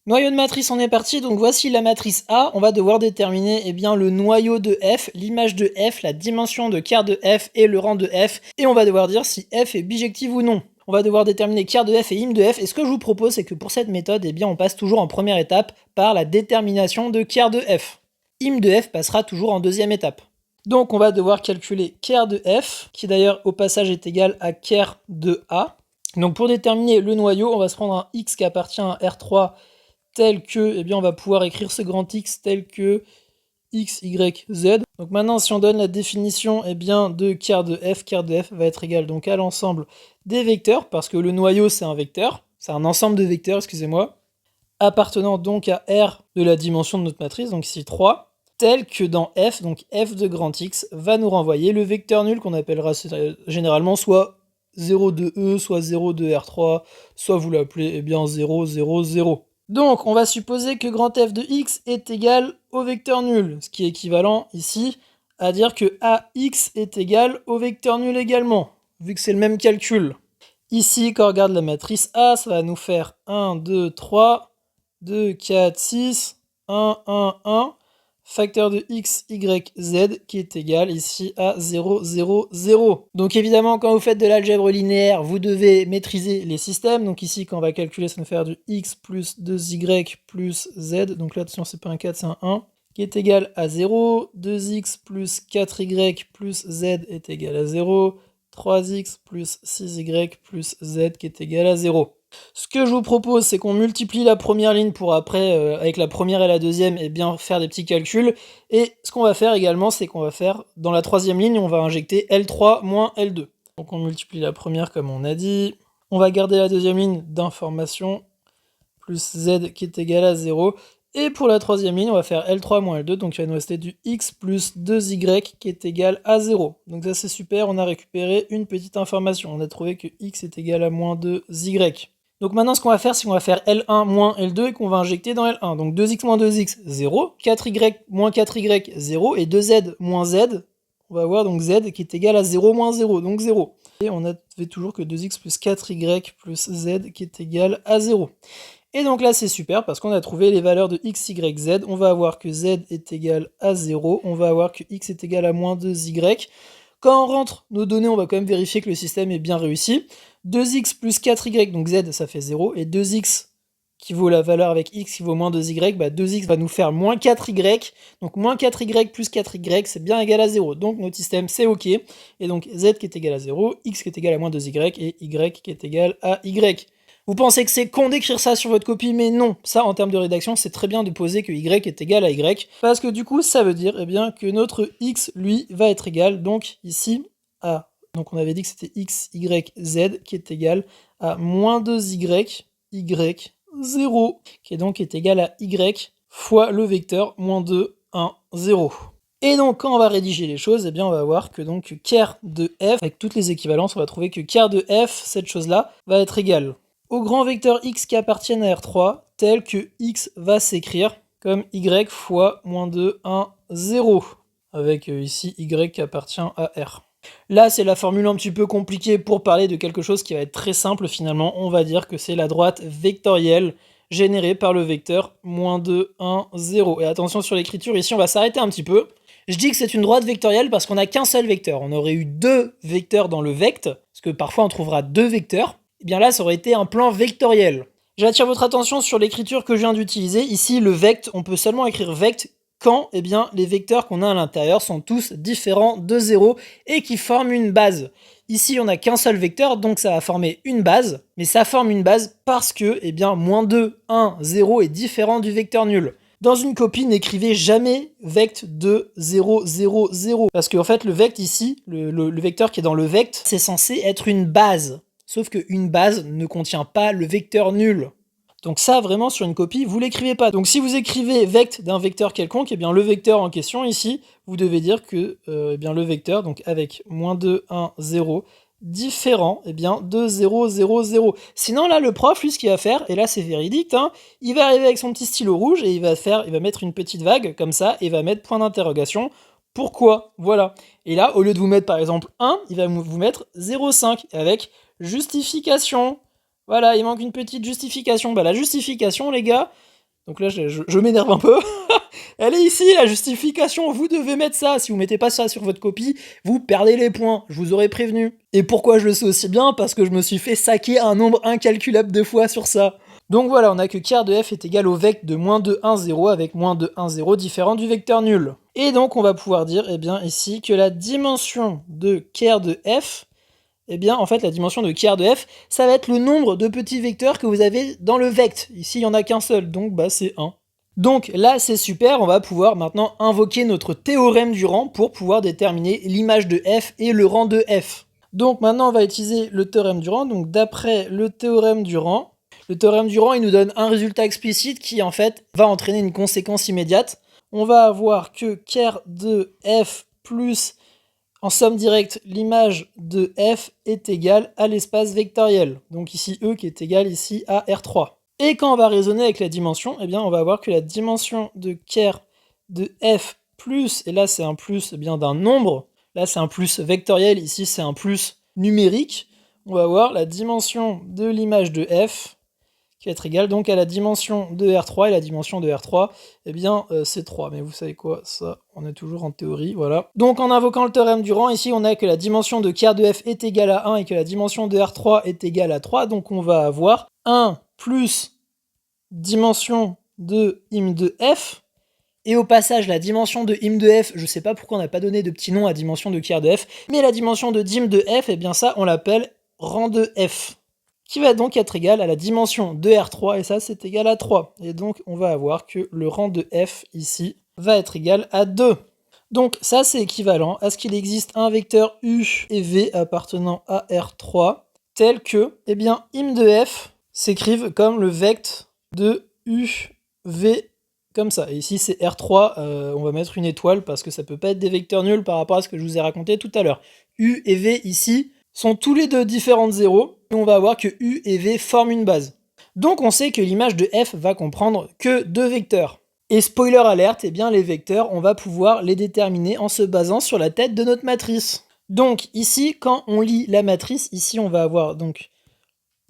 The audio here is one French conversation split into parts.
Noyau de matrice, on est parti, donc voici la matrice A. On va devoir déterminer le noyau de F, l'image de F, la dimension de quart de F et le rang de F. Et on va devoir dire si F est bijective ou non. On va devoir déterminer quart de F et im de F. Et ce que je vous propose, c'est que pour cette méthode, on passe toujours en première étape par la détermination de quart de F. Im de F passera toujours en deuxième étape. Donc on va devoir calculer quart de F, qui d'ailleurs au passage est égal à quart de A. Donc pour déterminer le noyau, on va se prendre un X qui appartient à R3 tel que, on va pouvoir écrire ce grand X tel que X, Y, Z. Donc maintenant, si on donne la définition de quart de F va être égal donc à l'ensemble des vecteurs, parce que le noyau c'est un vecteur, c'est un ensemble de vecteurs, excusez-moi, appartenant donc à R de la dimension de notre matrice, donc ici 3, tel que dans F, donc F de grand X, va nous renvoyer le vecteur nul qu'on appellera généralement soit 0 de E, soit 0 de R3, soit vous l'appelez 0, 0, 0. Donc, on va supposer que grand F de x est égal au vecteur nul, ce qui est équivalent ici à dire que AX est égal au vecteur nul également, vu que c'est le même calcul. Ici, quand on regarde la matrice A, ça va nous faire 1, 2, 3, 2, 4, 6, 1, 1, 1, facteur de x, y, z qui est égal ici à 0, 0, 0. Donc évidemment, quand vous faites de l'algèbre linéaire, vous devez maîtriser les systèmes. Donc ici, quand on va calculer, ça va nous faire du x plus 2y plus z. Donc là, attention, c'est pas un 4, c'est un 1. Qui est égal à 0. 2x plus 4y plus z est égal à 0. 3x plus 6y plus z qui est égal à 0. Ce que je vous propose, c'est qu'on multiplie la première ligne pour après, avec la première et la deuxième, faire des petits calculs. Et ce qu'on va faire également, c'est qu'on va faire, dans la troisième ligne, on va injecter L3 moins L2. Donc on multiplie la première comme on a dit. On va garder la deuxième ligne d'information, plus Z qui est égal à 0. Et pour la troisième ligne, on va faire L3 moins L2, donc il va nous rester du X plus 2Y qui est égal à 0. Donc ça c'est super, on a récupéré une petite information. On a trouvé que X est égal à moins 2Y. Donc maintenant, ce qu'on va faire, c'est qu'on va faire L1 moins L2 et qu'on va injecter dans L1. Donc 2x moins 2x, 0. 4y moins 4y, 0. Et 2z moins z, on va avoir donc z qui est égal à 0 moins 0, donc 0. Et on avait toujours que 2x plus 4y plus z qui est égal à 0. Et donc là, c'est super parce qu'on a trouvé les valeurs de x, y, z. On va avoir que z est égal à 0. On va avoir que x est égal à moins 2y. Quand on rentre nos données, on va quand même vérifier que le système est bien réussi. 2x plus 4y, donc z, ça fait 0. Et 2x qui vaut la valeur avec x qui vaut moins 2y, 2x va nous faire moins 4y. Donc moins 4y plus 4y, c'est bien égal à 0. Donc notre système, c'est OK. Et donc z qui est égal à 0, x qui est égal à moins 2y, et y qui est égal à y. Vous pensez que c'est con d'écrire ça sur votre copie, mais non, ça en termes de rédaction, c'est très bien de poser que y est égal à y, parce que du coup, ça veut dire que notre x, lui, va être égal, donc ici, à, donc on avait dit que c'était x, y, z, qui est égal à moins 2y, y, 0, qui est égal à y, fois le vecteur moins 2, 1, 0. Et donc, quand on va rédiger les choses, on va voir que donc quart de f, avec toutes les équivalences, on va trouver que quart de f, cette chose-là, va être égale au grand vecteur x qui appartiennent à R3, tel que x va s'écrire comme y fois moins 2, 1, 0, avec ici y qui appartient à R. Là, c'est la formule un petit peu compliquée pour parler de quelque chose qui va être très simple finalement. On va dire que c'est la droite vectorielle générée par le vecteur moins 2, 1, 0. Et attention sur l'écriture, ici on va s'arrêter un petit peu. Je dis que c'est une droite vectorielle parce qu'on n'a qu'un seul vecteur. On aurait eu deux vecteurs dans le vect, parce que parfois on trouvera deux vecteurs. Et bien là, ça aurait été un plan vectoriel. J'attire votre attention sur l'écriture que je viens d'utiliser. Ici, le vect, on peut seulement écrire vect quand les vecteurs qu'on a à l'intérieur sont tous différents de 0 et qui forment une base. Ici, on n'a qu'un seul vecteur, donc ça va former une base, mais ça forme une base parce que moins 2, 1, 0 est différent du vecteur nul. Dans une copie, n'écrivez jamais vect de 0, 0, 0. Parce qu'en fait, le vect ici, le vecteur qui est dans le vect, c'est censé être une base. Sauf qu'une base ne contient pas le vecteur nul. Donc ça, vraiment, sur une copie, vous l'écrivez pas. Donc si vous écrivez vect d'un vecteur quelconque, le vecteur en question, ici, vous devez dire que le vecteur, donc avec moins 2, 1, 0, différent de 0, 0, 0. Sinon, là, le prof, lui, ce qu'il va faire, et là, c'est véridique, il va arriver avec son petit stylo rouge et il va mettre une petite vague, comme ça, et va mettre point d'interrogation. Pourquoi? Voilà. Et là, au lieu de vous mettre, par exemple, 1, il va vous mettre 0,5, avec justification. Voilà, il manque une petite justification. La justification, les gars, Donc là, je m'énerve un peu. Elle est ici, la justification, vous devez mettre ça. Si vous mettez pas ça sur votre copie, vous perdez les points, je vous aurais prévenu. Et pourquoi je le sais aussi bien? Parce que je me suis fait saquer un nombre incalculable de fois sur ça. Donc voilà, on a que ker de f est égal au vect de -2, 1, 0 avec -2, 1, 0 différent du vecteur nul. Et donc on va pouvoir dire, eh bien ici, que la dimension de ker de f, eh bien en fait la dimension de ker de f, ça va être le nombre de petits vecteurs que vous avez dans le vect. Ici il n'y en a qu'un seul, donc bah c'est 1. Donc là c'est super, on va pouvoir maintenant invoquer notre théorème du rang pour pouvoir déterminer l'image de f et le rang de f. Donc maintenant on va utiliser le théorème du rang, donc d'après le théorème du rang, il nous donne un résultat explicite qui en fait va entraîner une conséquence immédiate. On va avoir que ker de f plus, en somme directe, l'image de f est égale à l'espace vectoriel. Donc ici E qui est égal ici à R3. Et quand on va raisonner avec la dimension, eh bien on va avoir que la dimension de ker de f plus, et là c'est un plus bien d'un nombre, là c'est un plus vectoriel, ici c'est un plus numérique, on va avoir la dimension de l'image de f qui va être égale donc à la dimension de R3, et la dimension de R3, eh bien c'est 3, mais vous savez quoi, ça on est toujours en théorie, voilà. Donc en invoquant le théorème du rang, ici on a que la dimension de ker de f est égale à 1 et que la dimension de R3 est égale à 3, donc on va avoir 1 plus dimension de im de f, et au passage la dimension de im de f, je sais pas pourquoi on n'a pas donné de petit nom à dimension de ker de f, mais la dimension de dim de f, eh bien ça on l'appelle rang de f, qui va donc être égal à la dimension de R3, et ça c'est égal à 3. Et donc on va avoir que le rang de f ici va être égal à 2. Donc ça c'est équivalent à ce qu'il existe un vecteur u et v appartenant à R3, tel que, eh bien, im de f s'écrive comme le vect de u, v, comme ça. Et ici c'est R3, on va mettre une étoile parce que ça peut pas être des vecteurs nuls par rapport à ce que je vous ai raconté tout à l'heure. U et v ici sont tous les deux différents de 0, et on va voir que U et V forment une base. Donc on sait que l'image de f va comprendre que deux vecteurs. Et spoiler alerte, eh bien les vecteurs, on va pouvoir les déterminer en se basant sur la tête de notre matrice. Donc ici, quand on lit la matrice, ici on va avoir donc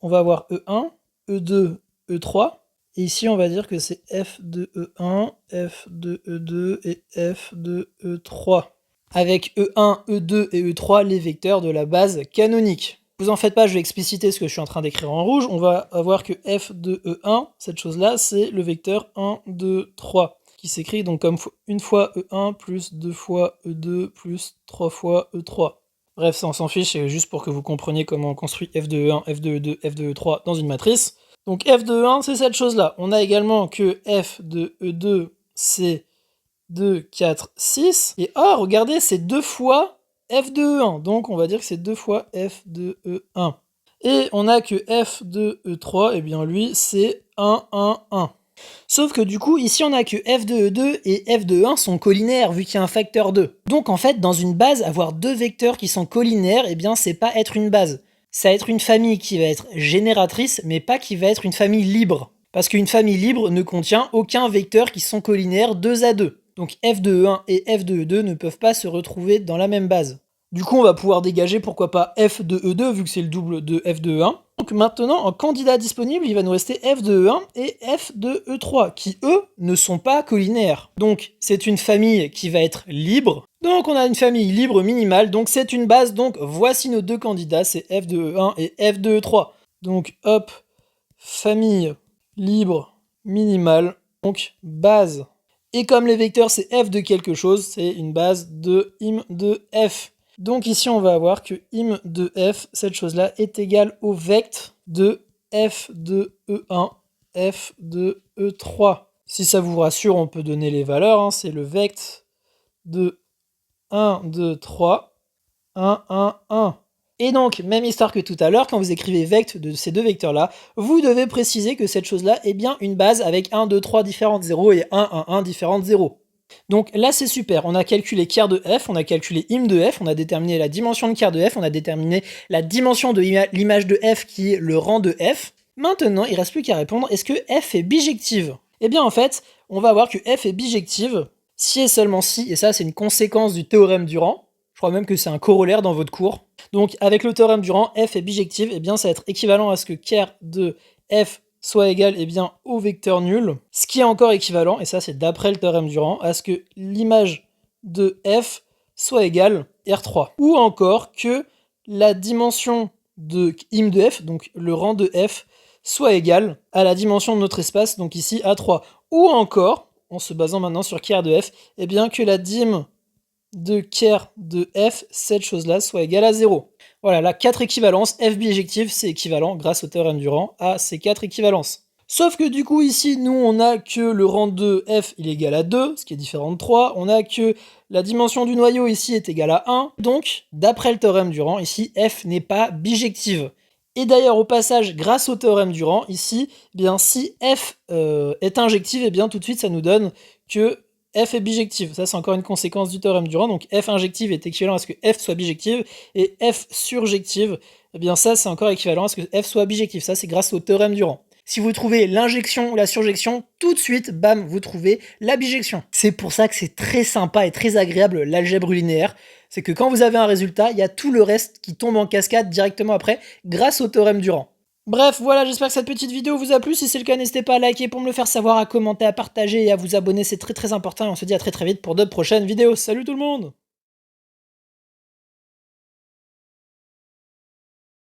E1, E2, E3, et ici on va dire que c'est F de E1, F de E2 et F de E3. Avec E1, E2 et E3 les vecteurs de la base canonique. Vous en faites pas, je vais expliciter ce que je suis en train d'écrire en rouge. On va avoir que f de E1, cette chose-là, c'est le vecteur 1, 2, 3, qui s'écrit donc comme une fois E1 plus 2 fois E2 plus 3 fois E3. Bref, ça on s'en fiche, c'est juste pour que vous compreniez comment on construit f de E1, f de E2, f de E3 dans une matrice. Donc f de E1, c'est cette chose-là. On a également que f de E2, c'est 2, 4, 6. Et regardez, c'est 2 fois f de E1. Donc on va dire que c'est 2 fois f de E1. Et on a que f de E3, et bien lui, c'est 1, 1, 1. Sauf que du coup, ici on a que f de E2 et f de E1 sont collinaires, vu qu'il y a un facteur 2. Donc en fait, dans une base, avoir deux vecteurs qui sont collinaires, eh bien c'est pas être une base. Ça va être une famille qui va être génératrice, mais pas qui va être une famille libre. Parce qu'une famille libre ne contient aucun vecteur qui sont collinaires 2 à 2. Donc f de E1 et f de E2 ne peuvent pas se retrouver dans la même base. Du coup, on va pouvoir dégager, pourquoi pas, f de E2, vu que c'est le double de f de E1. Donc maintenant, en candidat disponible, il va nous rester f de E1 et f de E3, qui, eux, ne sont pas collinaires. Donc, c'est une famille qui va être libre. Donc, on a une famille libre minimale, donc c'est une base. Donc, voici nos deux candidats, c'est f de E1 et f de E3. Donc, hop, famille libre minimale, donc base. Et comme les vecteurs c'est f de quelque chose, c'est une base de im de f. Donc ici on va avoir que im de f, cette chose-là, est égale au vect de f de E1, f de E3. Si ça vous rassure, on peut donner les valeurs, c'est le vect de 1, 2, 3, 1, 1, 1. Et donc, même histoire que tout à l'heure, quand vous écrivez vect de ces deux vecteurs-là, vous devez préciser que cette chose-là est bien une base avec 1, 2, 3 différentes 0 et 1, 1, 1 différentes 0. Donc là, c'est super. On a calculé ker de f, on a calculé im de f, on a déterminé la dimension de ker de f, on a déterminé la dimension de l'image de f qui est le rang de f. Maintenant, il ne reste plus qu'à répondre, est-ce que f est bijective? Eh bien, en fait, on va voir que f est bijective si et seulement si, et ça, c'est une conséquence du théorème du rang. Je crois même que c'est un corollaire dans votre cours. Donc, avec le théorème du rang, f est bijective, eh bien, ça va être équivalent à ce que ker de f soit égal eh bien, au vecteur nul, ce qui est encore équivalent, et ça c'est d'après le théorème du rang, à ce que l'image de f soit égale R3. Ou encore que la dimension de im de f, donc le rang de f, soit égal à la dimension de notre espace, donc ici A3. Ou encore, en se basant maintenant sur ker de f, eh bien que la dim de ker de f, cette chose-là, soit égale à 0. Voilà, là, 4 équivalences, f bijective, c'est équivalent, grâce au théorème du rang, à ces 4 équivalences. Sauf que du coup, ici, nous, on a que le rang de f, il est égal à 2, ce qui est différent de 3. On a que la dimension du noyau, ici, est égale à 1. Donc, d'après le théorème du rang, ici, f n'est pas bijective. Et d'ailleurs, au passage, grâce au théorème du rang, ici, eh bien, si f est injective, et eh bien, tout de suite, ça nous donne que f est bijective. Ça, c'est encore une conséquence du théorème du rang. Donc, f injective est équivalent à ce que f soit bijective. Et f surjective, eh bien, ça, c'est encore équivalent à ce que f soit bijective. Ça, c'est grâce au théorème du rang. Si vous trouvez l'injection ou la surjection, tout de suite, bam, vous trouvez la bijection. C'est pour ça que c'est très sympa et très agréable l'algèbre linéaire. C'est que quand vous avez un résultat, il y a tout le reste qui tombe en cascade directement après, grâce au théorème du rang. Bref, voilà, j'espère que cette petite vidéo vous a plu. Si c'est le cas, n'hésitez pas à liker pour me le faire savoir, à commenter, à partager et à vous abonner, c'est très important. Et on se dit à très vite pour d'autres prochaines vidéos. Salut tout le monde!